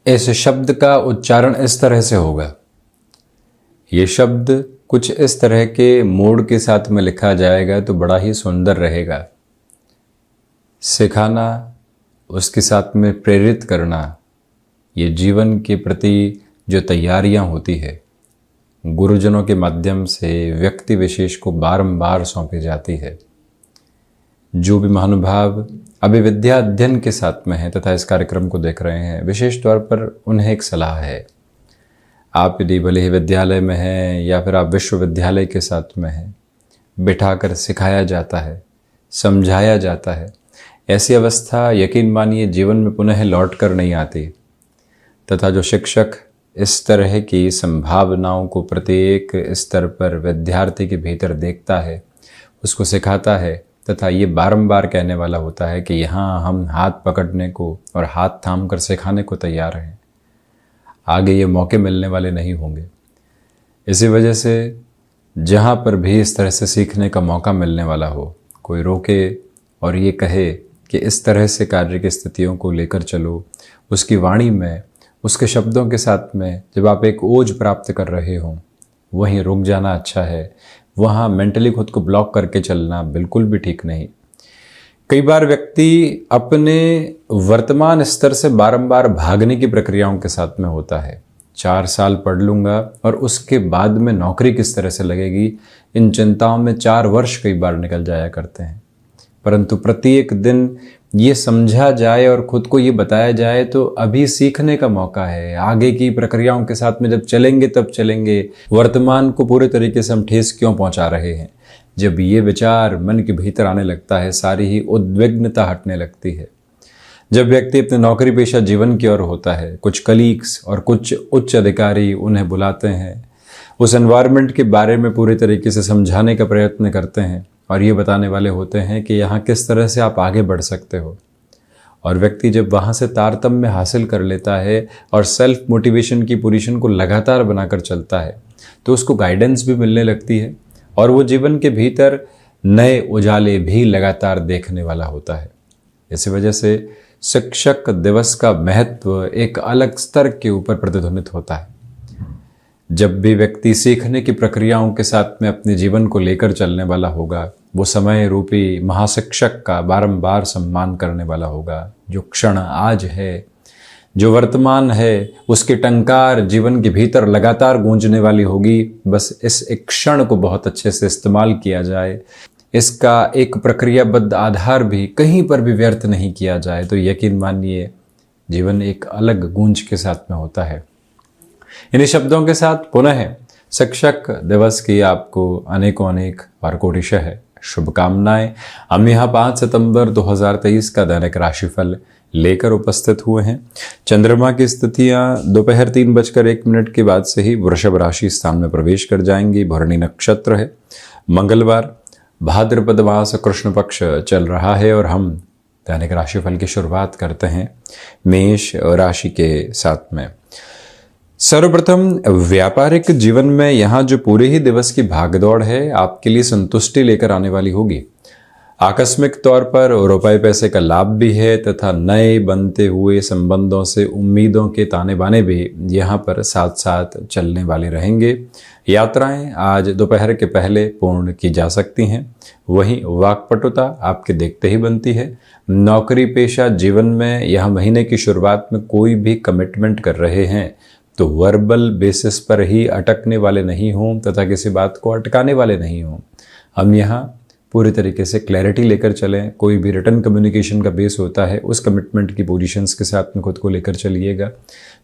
इस शब्द का उच्चारण इस तरह से होगा। ये शब्द कुछ इस तरह के मोड के साथ में लिखा जाएगा तो बड़ा ही सुंदर रहेगा। सिखाना, उसके साथ में प्रेरित करना, ये जीवन के प्रति जो तैयारियां होती है गुरुजनों के माध्यम से व्यक्ति विशेष को बारंबार सौंपी जाती है। जो भी महानुभाव अभी विद्या अध्ययन के साथ में हैं तथा इस कार्यक्रम को देख रहे हैं, विशेष तौर पर उन्हें एक सलाह है। आप यदि भले ही विद्यालय में हैं या फिर आप विश्वविद्यालय के साथ में हैं, बिठाकर सिखाया जाता है, समझाया जाता है, ऐसी अवस्था यकीन मानिए जीवन में पुनः लौट कर नहीं आती। तथा जो शिक्षक इस तरह की संभावनाओं को प्रत्येक स्तर पर विद्यार्थी के भीतर देखता है, उसको सिखाता है तथा ये बारंबार कहने वाला होता है कि यहाँ हम हाथ पकड़ने को और हाथ थाम कर सिखाने को तैयार हैं, आगे ये मौके मिलने वाले नहीं होंगे। इसी वजह से जहाँ पर भी इस तरह से सीखने का मौका मिलने वाला हो, कोई रोके और ये कहे कि इस तरह से कार्य की स्थितियों को लेकर चलो, उसकी वाणी में, उसके शब्दों के साथ में जब आप एक ओज प्राप्त कर रहे हों, वहीं रुक जाना अच्छा है। वहाँ मेंटली खुद को ब्लॉक करके चलना बिल्कुल भी ठीक नहीं। कई बार व्यक्ति अपने वर्तमान स्तर से बारंबार भागने की प्रक्रियाओं के साथ में होता है। 4 साल पढ़ लूँगा और उसके बाद में नौकरी किस तरह से लगेगी, इन चिंताओं में 4 वर्ष कई बार निकल जाया करते हैं। परंतु प्रत्येक दिन ये समझा जाए और खुद को ये बताया जाए तो अभी सीखने का मौका है। आगे की प्रक्रियाओं के साथ में जब चलेंगे तब चलेंगे। वर्तमान को पूरे तरीके से हम ठेस क्यों पहुंचा रहे हैं? जब ये विचार मन के भीतर आने लगता है, सारी ही उद्विग्नता हटने लगती है। जब व्यक्ति अपने नौकरी पेशा जीवन की ओर होता है, कुछ कलीग्स और कुछ उच्च अधिकारी उन्हें बुलाते हैं, उस एनवायरनमेंट के बारे में पूरे तरीके से समझाने का प्रयत्न करते हैं और ये बताने वाले होते हैं कि यहाँ किस तरह से आप आगे बढ़ सकते हो। और व्यक्ति जब वहाँ से तारतम्य हासिल कर लेता है और सेल्फ मोटिवेशन की पोजीशन को लगातार बनाकर चलता है तो उसको गाइडेंस भी मिलने लगती है और वो जीवन के भीतर नए उजाले भी लगातार देखने वाला होता है। इसी वजह से शिक्षक दिवस का महत्व एक अलग स्तर के ऊपर प्रतिध्वनित होता है। जब भी व्यक्ति सीखने की प्रक्रियाओं के साथ में अपने जीवन को लेकर चलने वाला होगा, वो समय रूपी महाशिक्षक का बारंबार सम्मान करने वाला होगा। जो क्षण आज है, जो वर्तमान है, उसकी टंकार जीवन के भीतर लगातार गूंजने वाली होगी। बस इस एक क्षण को बहुत अच्छे से इस्तेमाल किया जाए, इसका एक प्रक्रियाबद्ध आधार भी कहीं पर भी व्यर्थ नहीं किया जाए तो यकीन मानिए जीवन एक अलग गूंज के साथ में होता है। इन्हीं शब्दों के साथ पुनः शिक्षक दिवस की आपको अनेकों अनेक और कोटिशः शुभकामनाएं। हम यहाँ 5 सितंबर 2023 का दैनिक राशिफल लेकर उपस्थित हुए हैं। चंद्रमा की स्थितियां दोपहर 3:01 के बाद से ही वृषभ राशि स्थान में प्रवेश कर जाएंगी। भरणी नक्षत्र है, मंगलवार, भाद्रपद मास कृष्ण पक्ष चल रहा है और हम दैनिक राशिफल की शुरुआत करते हैं मेष राशि के साथ में। सर्वप्रथम व्यापारिक जीवन में यहाँ जो पूरे ही दिवस की भागदौड़ है आपके लिए संतुष्टि लेकर आने वाली होगी। आकस्मिक तौर पर रुपए पैसे का लाभ भी है तथा नए बनते हुए संबंधों से उम्मीदों के ताने बाने भी यहाँ पर साथ साथ चलने वाले रहेंगे। यात्राएं आज दोपहर के पहले पूर्ण की जा सकती हैं। वहीं वाक्पटुता आपके देखते ही बनती है। नौकरी पेशा जीवन में यह महीने की शुरुआत में कोई भी कमिटमेंट कर रहे हैं तो वर्बल बेसिस पर ही अटकने वाले नहीं हों तथा किसी बात को अटकाने वाले नहीं हों। हम यहाँ पूरी तरीके से क्लैरिटी लेकर चलें। कोई भी रिटर्न कम्युनिकेशन का बेस होता है, उस कमिटमेंट की पोजीशंस के साथ में खुद को लेकर चलिएगा।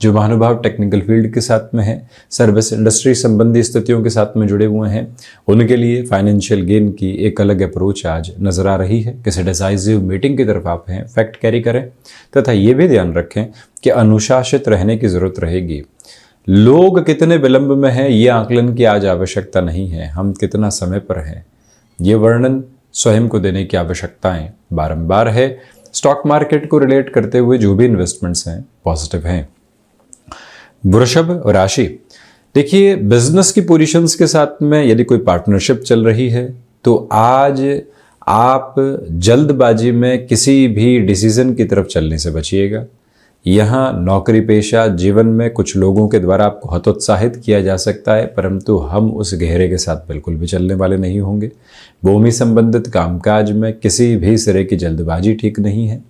जो महानुभाव टेक्निकल फील्ड के साथ में है, सर्विस इंडस्ट्री संबंधी स्थितियों के साथ में जुड़े हुए हैं, उनके लिए फाइनेंशियल गेन की एक अलग अप्रोच आज नजर आ रही है। किसी डिसाइसिव मीटिंग की तरफ आप हैं, फैक्ट कैरी करें तथा ये भी ध्यान रखें कि अनुशासित रहने की जरूरत रहेगी। लोग कितने विलंब में हैं ये आकलन की आज आवश्यकता नहीं है, हम कितना समय पर हैं ये वर्णन स्वयं को देने की आवश्यकताएं बारंबार है। स्टॉक मार्केट को रिलेट करते हुए जो भी इन्वेस्टमेंट्स हैं पॉजिटिव हैं। वृषभ राशि, देखिए बिजनेस की पोजीशंस के साथ में यदि कोई पार्टनरशिप चल रही है तो आज आप जल्दबाजी में किसी भी डिसीजन की तरफ चलने से बचिएगा। यहाँ नौकरी पेशा जीवन में कुछ लोगों के द्वारा आपको हतोत्साहित किया जा सकता है, परंतु हम उस घेरे के साथ बिल्कुल भी चलने वाले नहीं होंगे। भूमि संबंधित कामकाज में किसी भी सिरे की जल्दबाजी ठीक नहीं है।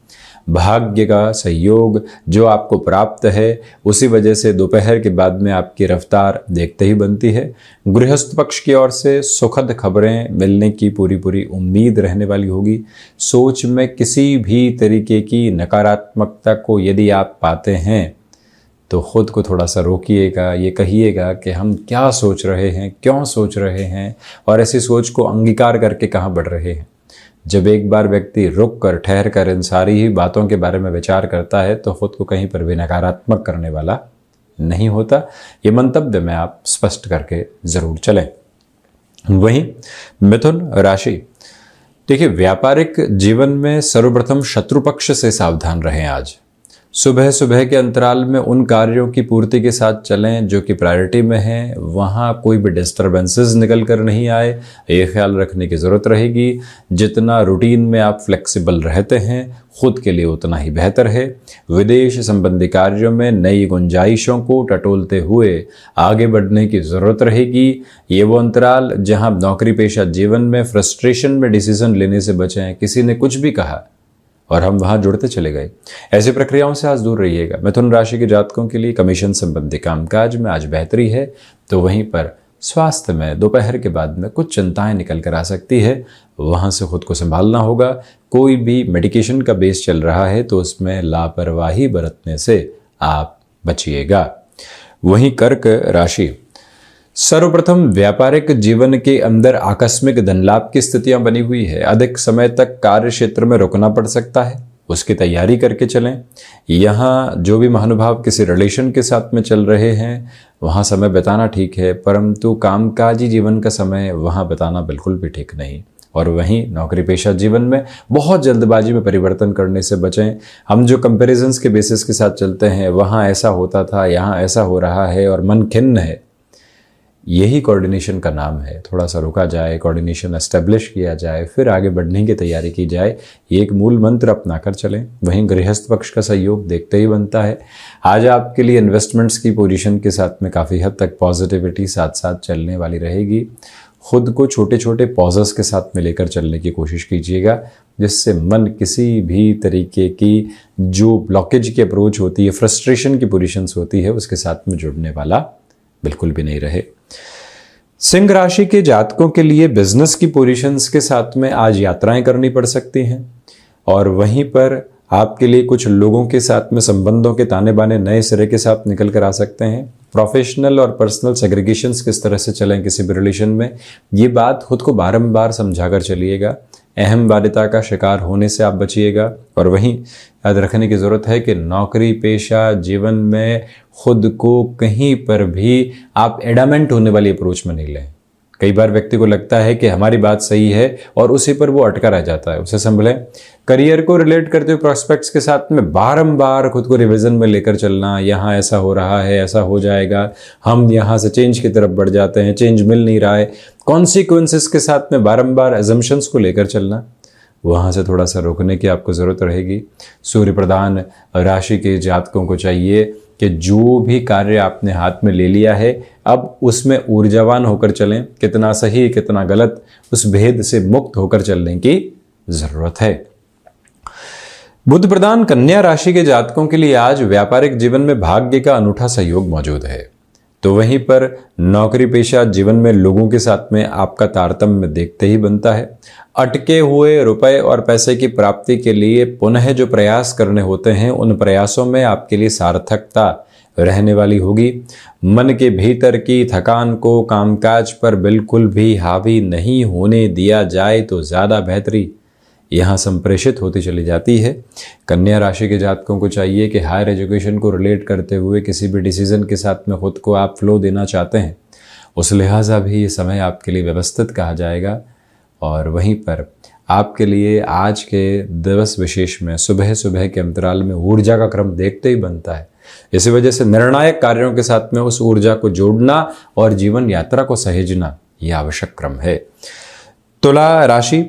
भाग्य का सहयोग जो आपको प्राप्त है उसी वजह से दोपहर के बाद में आपकी रफ्तार देखते ही बनती है। गृहस्थ पक्ष की ओर से सुखद खबरें मिलने की पूरी उम्मीद रहने वाली होगी। सोच में किसी भी तरीके की नकारात्मकता को यदि आप पाते हैं तो खुद को थोड़ा सा रोकिएगा, ये कहिएगा कि हम क्या सोच रहे हैं, क्यों सोच रहे हैं और ऐसी सोच को अंगीकार करके कहाँ बढ़ रहे हैं। जब एक बार व्यक्ति रुक कर ठहर कर इन सारी ही बातों के बारे में विचार करता है तो खुद को कहीं पर भी नकारात्मक करने वाला नहीं होता। ये मंतव्य में आप स्पष्ट करके जरूर चलें। वहीं मिथुन राशि, देखिए व्यापारिक जीवन में सर्वप्रथम शत्रु पक्ष से सावधान रहें। आज सुबह सुबह के अंतराल में उन कार्यों की पूर्ति के साथ चलें जो कि प्रायोरिटी में हैं। वहाँ कोई भी डिस्टर्बेंसेस निकल कर नहीं आए, ये ख्याल रखने की ज़रूरत रहेगी। जितना रूटीन में आप फ्लेक्सिबल रहते हैं खुद के लिए उतना ही बेहतर है। विदेश संबंधी कार्यों में नई गुंजाइशों को टटोलते हुए आगे बढ़ने की ज़रूरत रहेगी। ये वो अंतराल जहाँ नौकरी पेशा जीवन में फ्रस्ट्रेशन में डिसीजन लेने से बचें। किसी ने कुछ भी कहा और हम वहां जुड़ते चले गए, ऐसी प्रक्रियाओं से आज दूर रहिएगा। मिथुन राशि के जातकों के लिए कमीशन संबंधी कामकाज में आज बेहतरी है, तो वहीं पर स्वास्थ्य में दोपहर के बाद में कुछ चिंताएं निकल कर आ सकती है, वहां से खुद को संभालना होगा। कोई भी मेडिकेशन का बेस चल रहा है तो उसमें लापरवाही बरतने से आप बचिएगा। वहीं कर्क राशि, सर्वप्रथम व्यापारिक जीवन के अंदर आकस्मिक धन लाभ की स्थितियां बनी हुई है। अधिक समय तक कार्य क्षेत्र में रुकना पड़ सकता है, उसकी तैयारी करके चलें। यहाँ जो भी महानुभाव किसी रिलेशन के साथ में चल रहे हैं वहाँ समय बिताना ठीक है, परंतु कामकाजी जीवन का समय वहाँ बिताना बिल्कुल भी ठीक नहीं। और वहीं नौकरी पेशा जीवन में बहुत जल्दबाजी में परिवर्तन करने से बचें। हम जो कंपैरिजंस के बेसिस के साथ चलते हैं, वहाँ ऐसा होता था, यहाँ ऐसा हो रहा है और मन खिन्न है, यही कोऑर्डिनेशन का नाम है। थोड़ा सा रुका जाए, कोऑर्डिनेशन एस्टेब्लिश किया जाए, फिर आगे बढ़ने की तैयारी की जाए, ये एक मूल मंत्र अपनाकर चलें। वहीं गृहस्थ पक्ष का सहयोग देखते ही बनता है। आज आपके लिए इन्वेस्टमेंट्स की पोजीशन के साथ में काफ़ी हद तक पॉजिटिविटी साथ साथ चलने वाली रहेगी। खुद को छोटे छोटे पॉजेस के साथ में लेकर चलने की कोशिश कीजिएगा, जिससे मन किसी भी तरीके की जो ब्लॉकेज की अप्रोच होती है, फ्रस्ट्रेशन की पोजीशंस होती है, उसके साथ में जुड़ने वाला बिल्कुल भी नहीं रहे। सिंह राशि के जातकों के लिए बिजनेस की पोजीशंस के साथ में आज यात्राएं करनी पड़ सकती हैं और वहीं पर आपके लिए कुछ लोगों के साथ में संबंधों के ताने बाने नए सिरे के साथ निकल कर आ सकते हैं। प्रोफेशनल और पर्सनल सेग्रीगेशंस किस तरह से चलें किसी भी रिलेशन में, ये बात खुद को बारंबार समझाकर चलिएगा। अहमवादिता का शिकार होने से आप बचिएगा। और वहीं याद रखने की ज़रूरत है कि नौकरी पेशा जीवन में खुद को कहीं पर भी आप एडामेंट होने वाली अप्रोच में नहीं लें। कई बार व्यक्ति को लगता है कि हमारी बात सही है और उसी पर वो अटका रह जाता है, उसे संभलें। करियर को रिलेट करते हुए प्रोस्पेक्ट्स के साथ में बारंबार खुद को रिवीजन में लेकर चलना, यहाँ ऐसा हो रहा है, ऐसा हो जाएगा, हम यहाँ से चेंज की तरफ बढ़ जाते हैं, चेंज मिल नहीं रहा है, कॉन्सिक्वेंसेस के साथ में बारंबार एजम्पशंस को लेकर चलना, वहाँ से थोड़ा सा रोकने की आपको ज़रूरत रहेगी। सूर्य प्रधान राशि के जातकों को चाहिए कि जो भी कार्य आपने हाथ में ले लिया है अब उसमें ऊर्जावान होकर चलें। कितना सही कितना गलत उस भेद से मुक्त होकर चलने की ज़रूरत है। बुध प्रधान कन्या राशि के जातकों के लिए आज व्यापारिक जीवन में भाग्य का अनूठा सहयोग मौजूद है, तो वहीं पर नौकरी पेशा जीवन में लोगों के साथ में आपका तारतम्य देखते ही बनता है। अटके हुए रुपए और पैसे की प्राप्ति के लिए पुनः जो प्रयास करने होते हैं उन प्रयासों में आपके लिए सार्थकता रहने वाली होगी। मन के भीतर की थकान को कामकाज पर बिल्कुल भी हावी नहीं होने दिया जाए तो ज़्यादा बेहतरी यहाँ संप्रेषित होती चली जाती है। कन्या राशि के जातकों को चाहिए कि हायर एजुकेशन को रिलेट करते हुए किसी भी डिसीजन के साथ में खुद को आप फ्लो देना चाहते हैं, उस लिहाजा भी ये समय आपके लिए व्यवस्थित कहा जाएगा। और वहीं पर आपके लिए आज के दिवस विशेष में सुबह सुबह के अंतराल में ऊर्जा का क्रम देखते ही बनता है। इसी वजह से निर्णायक कार्यों के साथ में उस ऊर्जा को जोड़ना और जीवन यात्रा को सहेजना ये आवश्यक क्रम है। तुला राशि,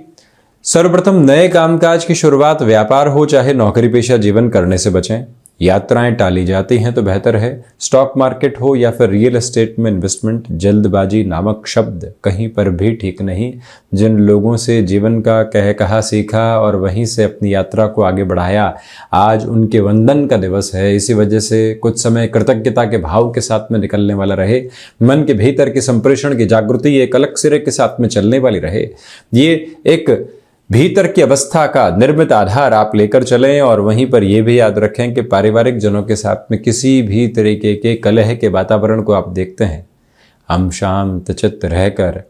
सर्वप्रथम नए कामकाज की शुरुआत व्यापार हो चाहे नौकरी पेशा जीवन करने से बचें। यात्राएं टाली जाती हैं तो बेहतर है। स्टॉक मार्केट हो या फिर रियल एस्टेट में इन्वेस्टमेंट, जल्दबाजी नामक शब्द कहीं पर भी ठीक नहीं। जिन लोगों से जीवन का कह कहा सीखा और वहीं से अपनी यात्रा को आगे बढ़ाया, आज उनके वंदन का दिवस है। इसी वजह से कुछ समय कृतज्ञता के भाव के साथ में निकलने वाला रहे। मन के भीतर की संप्रेषण की जागृति एक अलग सिरे के साथ में चलने वाली रहे। ये एक भीतर की अवस्था का निर्मित आधार आप लेकर चलें। और वहीं पर यह भी याद रखें कि पारिवारिक जनों के साथ में किसी भी तरीके के कलह के वातावरण को आप देखते हैं, हम शांत चित्त रहकर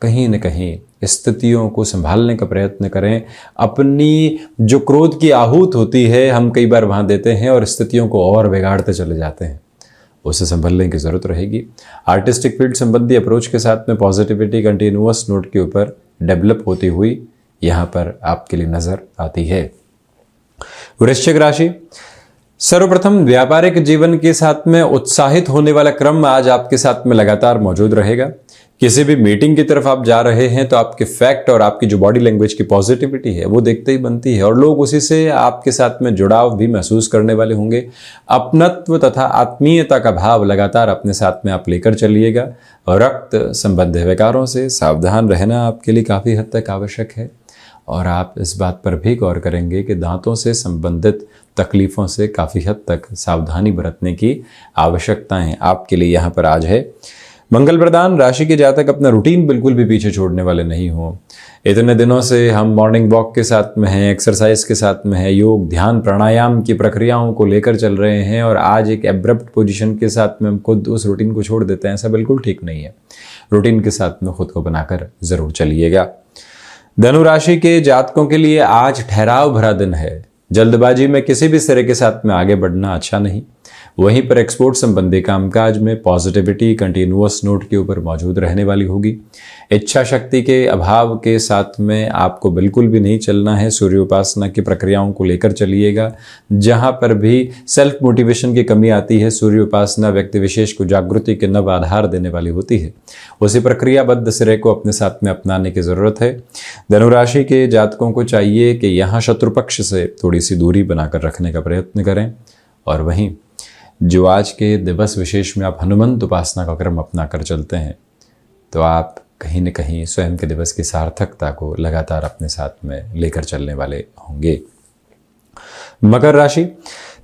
कहीं न कहीं स्थितियों को संभालने का प्रयत्न करें। अपनी जो क्रोध की आहूत होती है, हम कई बार वहां देते हैं और स्थितियों को और बिगाड़ते चले जाते हैं, उसे संभलने की जरूरत रहेगी। आर्टिस्टिक फील्ड संबंधी अप्रोच के साथ में पॉजिटिविटी कंटिन्यूअस नोट के ऊपर डेवलप होती हुई यहां पर आपके लिए नजर आती है। वृश्चिक राशि, सर्वप्रथम व्यापारिक जीवन के साथ में उत्साहित होने वाला क्रम आज आपके साथ में लगातार मौजूद रहेगा। किसी भी मीटिंग की तरफ आप जा रहे हैं तो आपके फैक्ट और आपकी जो बॉडी लैंग्वेज की पॉजिटिविटी है वो देखते ही बनती है और लोग उसी से आपके साथ में जुड़ाव भी महसूस करने वाले होंगे। अपनत्व तथा आत्मीयता का भाव लगातार अपने साथ में आप लेकर चलिएगा। रक्त संबंधी विकारों से सावधान रहना आपके लिए काफ़ी हद तक आवश्यक है और आप इस बात पर भी गौर करेंगे कि दांतों से संबंधित तकलीफ़ों से काफ़ी हद तक सावधानी बरतने की आवश्यकताएं आपके लिए यहाँ पर आज है। मंगल प्रदान राशि के जातक अपना रूटीन बिल्कुल भी पीछे छोड़ने वाले नहीं हो। इतने दिनों से हम मॉर्निंग वॉक के साथ में हैं, एक्सरसाइज के साथ में है, योग ध्यान प्राणायाम की प्रक्रियाओं को लेकर चल रहे हैं और आज एक एब्रप्ट पोजीशन के साथ में हम खुद उस रूटीन को छोड़ देते हैं, ऐसा बिल्कुल ठीक नहीं है। रूटीन के साथ में खुद को बनाकर जरूर चलिएगा। धनु राशि के जातकों के लिए आज ठहराव भरा दिन है। जल्दबाजी में किसी भी सिरे के साथ में आगे बढ़ना अच्छा नहीं। वहीं पर एक्सपोर्ट संबंधी कामकाज में पॉजिटिविटी कंटिन्यूअस नोट के ऊपर मौजूद रहने वाली होगी। इच्छा शक्ति के अभाव के साथ में आपको बिल्कुल भी नहीं चलना है। सूर्य उपासना की प्रक्रियाओं को लेकर चलिएगा। जहां पर भी सेल्फ मोटिवेशन की कमी आती है, सूर्य उपासना व्यक्ति विशेष को जागृति के नव आधार देने वाली होती है। उसी प्रक्रियाबद्ध सिरे को अपने साथ में अपनाने की जरूरत है। धनुराशि के जातकों को चाहिए कि यहाँ शत्रु पक्ष से थोड़ी सी दूरी बनाकर रखने का प्रयत्न करें। और वहीं जो आज के दिवस विशेष में आप हनुमंत उपासना का क्रम अपना कर चलते हैं तो आप कहीं न कहीं स्वयं के दिवस की सार्थकता को लगातार अपने साथ में लेकर चलने वाले होंगे। मकर राशि,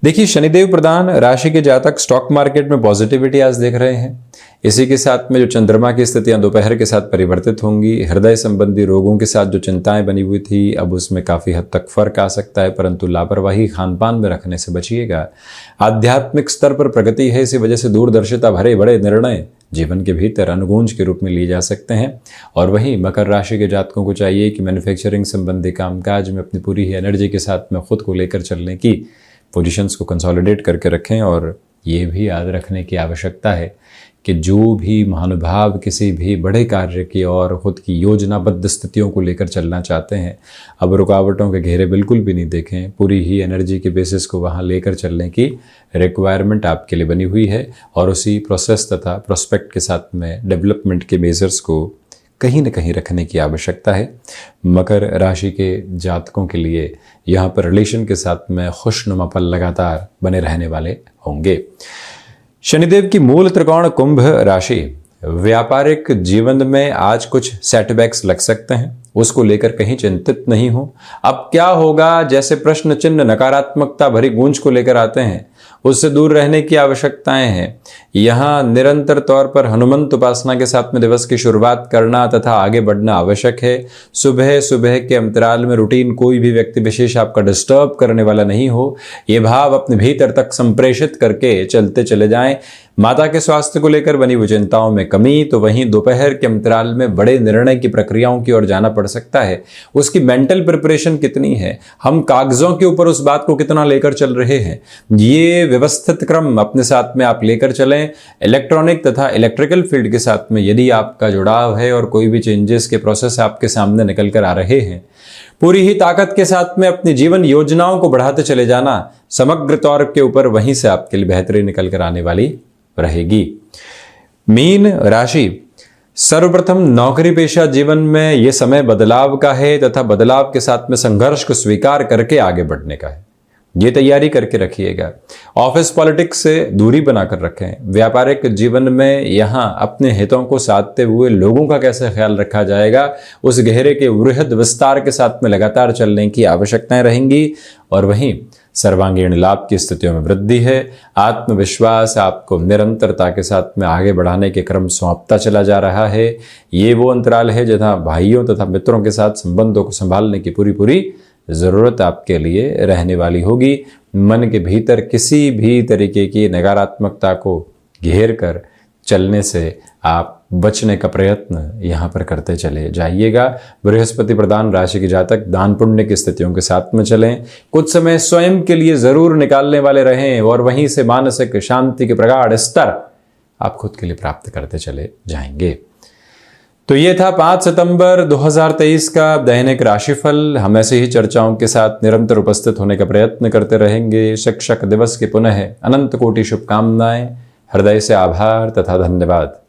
देखिए शनिदेव प्रधान राशि के जातक स्टॉक मार्केट में पॉजिटिविटी आज देख रहे हैं। इसी के साथ में जो चंद्रमा की स्थितियां दोपहर के साथ परिवर्तित होंगी। हृदय संबंधी रोगों के साथ जो चिंताएं बनी हुई थी अब उसमें काफ़ी हद तक फर्क आ सकता है, परंतु लापरवाही खान पान में रखने से बचिएगा। आध्यात्मिक स्तर पर प्रगति है, इसी वजह से दूरदर्शिता भरे बड़े निर्णय जीवन के भीतर अनुगूंज के रूप में लिए जा सकते हैं। और वहीं मकर राशि के जातकों को चाहिए कि मैन्युफैक्चरिंग संबंधी कामकाज में अपनी पूरी ही एनर्जी के साथ में खुद को लेकर चलने की पोजीशंस को कंसोलिडेट करके रखें। और ये भी याद रखने की आवश्यकता है कि जो भी महानुभाव किसी भी बड़े कार्य की और खुद की योजनाबद्ध स्थितियों को लेकर चलना चाहते हैं, अब रुकावटों के घेरे बिल्कुल भी नहीं देखें। पूरी ही एनर्जी के बेसिस को वहाँ लेकर चलने की रिक्वायरमेंट आपके लिए बनी हुई है और उसी प्रोसेस तथा प्रोस्पेक्ट के साथ में डेवलपमेंट के मेजर्स को कहीं न कहीं रखने की आवश्यकता है। मकर राशि के जातकों के लिए यहाँ पर रिलेशन के साथ में खुशनुमा पल लगातार बने रहने वाले होंगे। शनिदेव की मूल त्रिकोण कुंभ राशि, व्यापारिक जीवन में आज कुछ सेटबैक्स लग सकते हैं, उसको लेकर कहीं चिंतित नहीं हो। अब क्या होगा जैसे प्रश्न चिन्ह नकारात्मकता भरी गूंज को लेकर आते हैं, उससे दूर रहने की आवश्यकताएं हैं। यहाँ निरंतर तौर पर हनुमंत उपासना के साथ में दिवस की शुरुआत करना तथा आगे बढ़ना आवश्यक है। सुबह सुबह के अंतराल में रूटीन कोई भी व्यक्ति विशेष आपका डिस्टर्ब करने वाला नहीं हो, ये भाव अपने भीतर तक संप्रेषित करके चलते चले जाएं। माता के स्वास्थ्य को लेकर बनी हुई चिंताओं में कमी, तो वहीं दोपहर के अंतराल में बड़े निर्णय की प्रक्रियाओं की ओर जाना पड़ सकता है। उसकी मेंटल प्रिपरेशन कितनी है, हम कागजों के ऊपर उस बात को कितना लेकर चल रहे हैं, ये व्यवस्थित क्रम अपने साथ में आप लेकर चलें। इलेक्ट्रॉनिक तथा इलेक्ट्रिकल फील्ड के साथ में यदि आपका जुड़ाव है और कोई भी चेंजेस के प्रोसेस आपके सामने निकल कर आ रहे हैं, पूरी ही ताकत के साथ में अपनी जीवन योजनाओं को बढ़ाते चले जाना समग्र तौर के ऊपर वहीं से आपके लिए बेहतरीन निकल कर आने वाली रहेगी। मीन राशि, सर्वप्रथम नौकरी पेशा जीवन में यह समय बदलाव का है तथा बदलाव के साथ में संघर्ष को स्वीकार करके आगे बढ़ने का है। ये तैयारी करके रखिएगा। ऑफिस पॉलिटिक्स से दूरी बनाकर रखें। व्यापारिक जीवन में यहाँ अपने हितों को साधते हुए लोगों का कैसे ख्याल रखा जाएगा, उस गहरे के वृहद विस्तार के साथ में लगातार चलने की आवश्यकताएं रहेंगी। और वहीं सर्वांगीण लाभ की स्थितियों में वृद्धि है। आत्मविश्वास आपको निरंतरता के साथ में आगे बढ़ाने के क्रम सौंपता चला जा रहा है। ये वो अंतराल है जहाँ भाइयों तथा मित्रों के साथ संबंधों को संभालने की पूरी ज़रूरत आपके लिए रहने वाली होगी। मन के भीतर किसी भी तरीके की नकारात्मकता को घेर कर चलने से आप बचने का प्रयत्न यहाँ पर करते चले जाइएगा। बृहस्पति प्रधान राशि के जातक दान पुण्य की स्थितियों के साथ में चलें। कुछ समय स्वयं के लिए ज़रूर निकालने वाले रहें और वहीं से मानसिक शांति के प्रगाढ़ स्तर आप खुद के लिए प्राप्त करते चले जाएंगे। तो ये था 5 सितंबर 2023 का दैनिक राशिफल। हम ऐसे ही चर्चाओं के साथ निरंतर उपस्थित होने का प्रयत्न करते रहेंगे। शिक्षक दिवस की पुनः अनंत कोटि शुभकामनाएं। हृदय से आभार तथा धन्यवाद।